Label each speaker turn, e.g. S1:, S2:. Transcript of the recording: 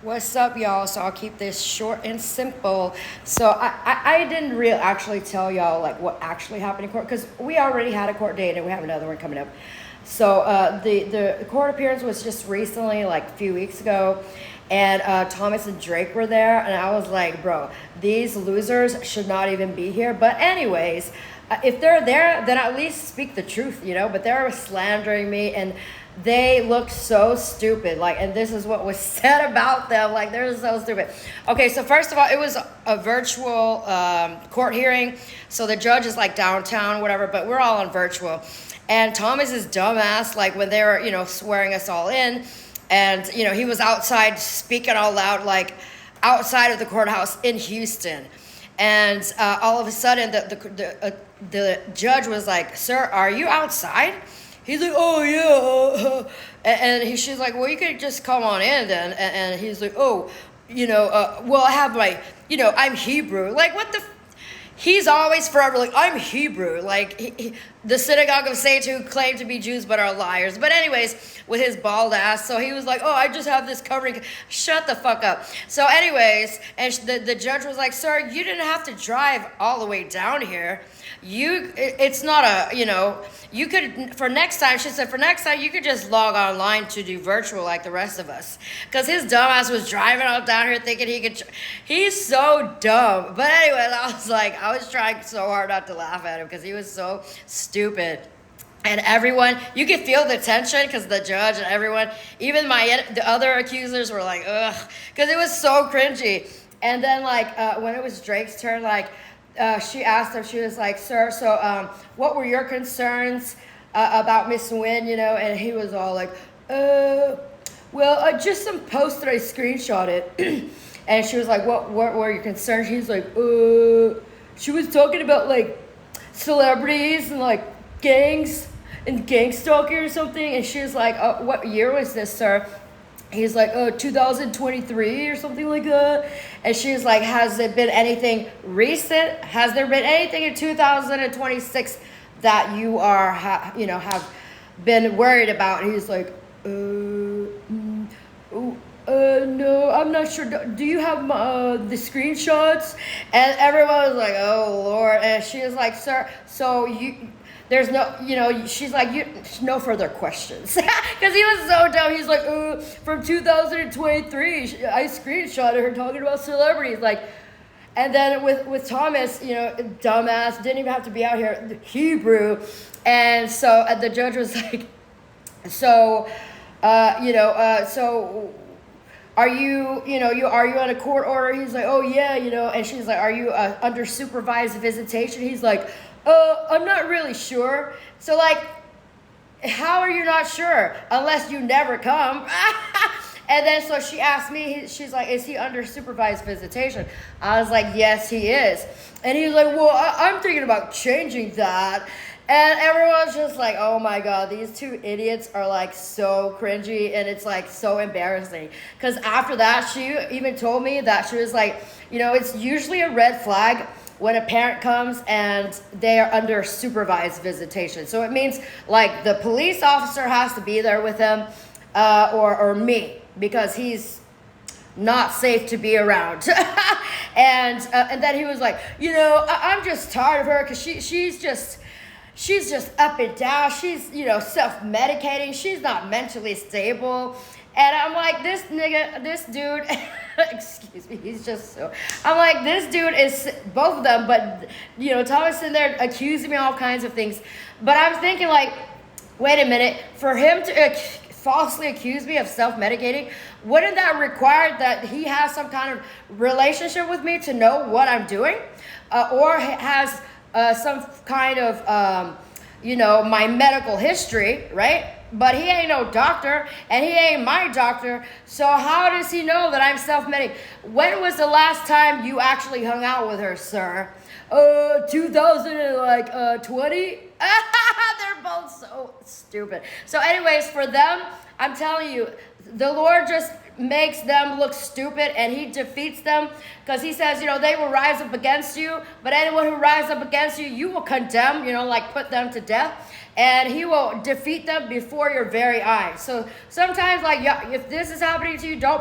S1: What's up, y'all? So I'll keep this short and simple. So I didn't actually tell y'all like what actually happened in court because we already had a court date and we have another one coming up. So the court appearance was just recently, like a few weeks ago, and Thomas and Drake were there, and I was like, bro, these losers should not even be here. But anyways, if they're there, then at least speak the truth, you know. But they were slandering me and they look so stupid, like, and this is what was said about them, like they're so stupid. Okay, so first of all, it was a virtual court hearing, so the judge is like downtown, whatever, but we're all on virtual. And Thomas's dumbass, like when they were, you know, swearing us all in, and you know, he was outside speaking all loud, like outside of the courthouse in Houston. And all of a sudden the judge was like, "Sir, are you outside?" He's like, "Oh yeah," and she's like, "Well, you could just come on in then." And he's like, "Oh, you know, well, I have my, you know, I'm Hebrew." Like, what the? He's always forever like, "I'm Hebrew." Like the synagogue of Satan who claim to be Jews but are liars. But anyways, with his bald ass, so he was like, "Oh, I just have this covering." Shut the fuck up. So anyways, and the judge was like, "Sir, you didn't have to drive all the way down here. It's not a, you know, you could, for next time," she said, "for next time, you could just log online to do virtual like the rest of us." Because his dumbass was driving all down here thinking he could, he's so dumb. But anyway, I was trying so hard not to laugh at him because he was so stupid. And everyone, you could feel the tension because the judge and everyone, even the other accusers were like, ugh, because it was so cringy. And then like when it was Drake's turn, like, she asked him, she was like, "Sir, so what were your concerns about Miss Nguyen, you know?" And he was all like, well, just some posts that I screenshotted." And she was like, what were your concerns? He's like, she was talking about like celebrities and like gangs and gang stalking or something. And she was like, "What year was this, sir?" He's like, 2023 or something like that. And she's like, "Has it been anything recent? Has there been anything in 2026 that you are, have been worried about?" And he's like, no, I'm not sure. Do you have the screenshots?" And everyone was like, "Oh, Lord." And she was like, "Sir, so there's no, you know," she's like, "No further questions." Because he was so dumb. He's like, "From 2023, I screenshotted her talking about celebrities." Like, and then with Thomas, you know, dumbass, didn't even have to be out here, Hebrew. And so the judge was like, "So, so are you, are you on a court order?" He's like, "Oh yeah, you know." And she's like, "Are you under supervised visitation?" He's like, "I'm not really sure." So like, how are you not sure unless you never come? And then so she asked me, she's like, "Is he under supervised visitation?" I was like, "Yes, he is." And he's like, "Well, I'm thinking about changing that." And everyone's just like, "Oh my God, these two idiots are like so cringy," and it's like so embarrassing. Because after that, she even told me that she was like, you know, it's usually a red flag when a parent comes and they are under supervised visitation. So it means like the police officer has to be there with them, or me, because he's not safe to be around. And then he was like, "You know, I'm just tired of her because she's just up and down. She's, you know, self-medicating. She's not mentally stable." And I'm like, this dude, excuse me, he's just so, I'm like, this dude is both of them, but, you know, Thomas in there accusing me of all kinds of things. But I'm thinking like, wait a minute, for him to falsely accuse me of self-medicating, wouldn't that require that he has some kind of relationship with me to know what I'm doing? Or has some kind of, my medical history, right? But he ain't no doctor, and he ain't my doctor. So how does he know that I'm self-medicating? When was the last time you actually hung out with her, sir? 2020? They're both so stupid. So anyways, for them, I'm telling you, the Lord just makes them look stupid, and he defeats them, because he says, you know, they will rise up against you, but anyone who rises up against you, you will condemn, you know, like put them to death. And he will defeat them before your very eyes. So sometimes, like, yeah, if this is happening to you, don't be